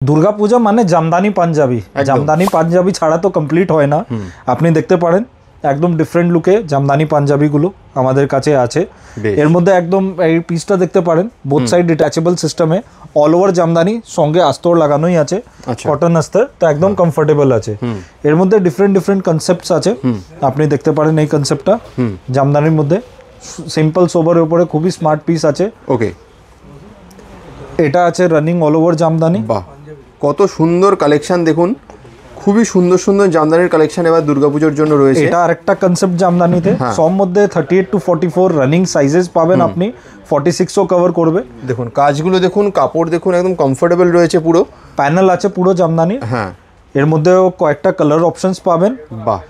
দুর্গাপূজা মানে জামদানি পাঞ্জাবি, জামদানি পাঞ্জাবি ছাড়া তো কমপ্লিট হয় না। আপনি দেখতে পারেন একদম ডিফারেন্ট লুকে জামদানি পাঞ্জাবিগুলো আমাদের কাছে আছে। এর মধ্যে একদম এই পিসটা দেখতে পারেন বোথ সাইড ডিট্যাচেবল সিস্টেমে, অল ওভার জামদানি, সঙ্গে আস্তর লাগানোই আছে, কটন আস্তর, তো একদম কমফোর্টেবল আছে। এর মধ্যে ডিফারেন্ট ডিফারেন্ট কনসেপ্টস আছে, আপনি দেখতে পারেন এই কনসেপ্টটা জামদানির মধ্যে সিম্পল সোবারের উপরে খুবই স্মার্ট পিস আছে। ওকে, এটা আছে রানিং অল ওভার জামদানি। বাহ, কত সুন্দর কালেকশন দেখুন, খুবই সুন্দর সুন্দর জামদানির কালেকশন এবার দুর্গাপুজোর জন্য রয়েছে। এটা আরেকটা কনসেপ্ট জামদানিতে, সব মধ্যে 38 to 44 রানিং সাইজেস পাবেন আপনি, 46ও কভার করবে। দেখুন কাজগুলো দেখুন, কাপড় দেখুন, একদম কমফোর্টেবল রয়েছে, পুরো প্যানেল আছে পুরো জামদানি। হ্যাঁ, এর মধ্যেও কয়েকটা কালার অপশনস পাবেন। বাহ,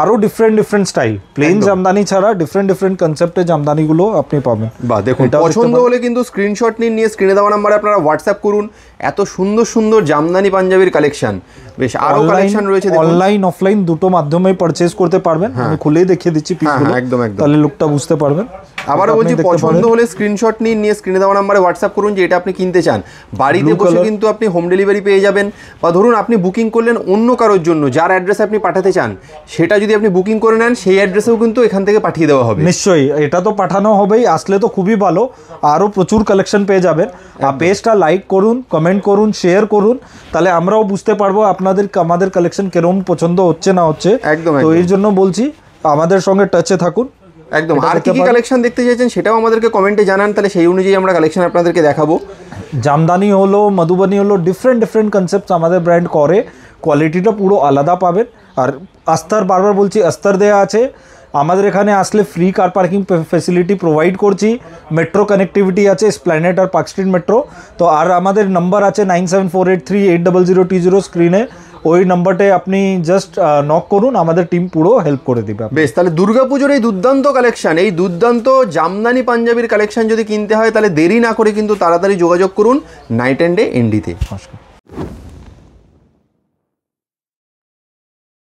আরো different different style, plain Jamdani ছাড়া ডিফারেন্ট ডিফারেন্ট কনসেপ্টের জামদানিগুলো আপনি পাবেন। বাহ, দেখুন পছন্দ হলে কিন্তু স্ক্রিনশট নিয়ে স্ক্রিনে দেওয়া নাম্বারে আপনারা হোয়াটসঅ্যাপ করুন। এত সুন্দর সুন্দর জামদানি পাঞ্জাবির কালেকশন, বেশ আরো কালেকশন রয়েছে। অনলাইন অফলাইন দুটো মাধ্যমে পারচেজ করতে পারবেন, আমি খুলেই দেখিয়ে দিচ্ছি পিসগুলো, একদম একদম, তাহলে লুকটা বুঝতে পারবেন। আবারও বলছি, পছন্দ হলে স্ক্রিনশট নিয়ে স্ক্রিনে দেওয়া নাম্বারে হোয়াটসঅ্যাপ করুন যে এটা আপনি কিনতে চান। বাড়িতে বসে কিন্তু আপনি হোম ডেলিভারি পেয়ে যাবেন, বা ধরুন আপনি বুকিং করলেন অন্য কারোর জন্য, যার অ্যাড্রেসে আপনি পাঠাতে চান সেটা যদি আপনি বুকিং করে নেন, সেই অ্যাড্রেসেও কিন্তু এখান থেকে পাঠিয়ে দেওয়া হবে। নিশ্চয়ই, এটা তো পাঠানো হবেই, আসলে তো খুবই ভালো, আরও প্রচুর কালেকশন পেয়ে যাবেন। আর পেজটা লাইক করুন, কমেন্ট করুন, শেয়ার করুন, তাহলে আমরাও বুঝতে পারবো আমাদের কালেকশন কেরম পছন্দ হচ্ছে না হচ্ছে। একদম, তো এর জন্য বলছি আমাদের সঙ্গে টাচে থাকুন। একদম, আর কি কি কালেকশন দেখতে চাইছেন সেটাও আমাদেরকে কমেন্টে জানান, তাহলে সেই অনুযায়ী আমরা কালেকশন আপনাদেরকে দেখাবো। জামদানি হলো, মধুবনী হলো, ডিফারেন্ট ডিফারেন্ট কনসেপ্ট আমাদের ব্র্যান্ড করে, কোয়ালিটিটা পুরো আলাদা পাবেন। আর আস্তর, বারবার বলছি, আস্তর দেওয়া আছে আমাদের এখানে, আসলে free car parking facility provide করছি, মেট্রো কানেক্টিভিটি আছে, স্প্ল্যানেড আর পার্ক স্ট্রিট মেট্রো। তো আর আমাদের নাম্বার আছে 9748380020 স্ক্রিনে, ওই নাম্বারটায় আপনি জাস্ট নক করুন, আমাদের টিম পুরো হেল্প করে দিবে। বেশ, তাহলে দুর্গাপুজোর এই দুর্দান্ত কালেকশন, এই দুর্দান্ত জামদানি পাঞ্জাবির কালেকশন যদি কিনতে হয় তাহলে দেরি না করে কিন্তু তাড়াতাড়ি যোগাযোগ করুন নাইট অ্যান্ড ডে এনডিতে। নমস্কার।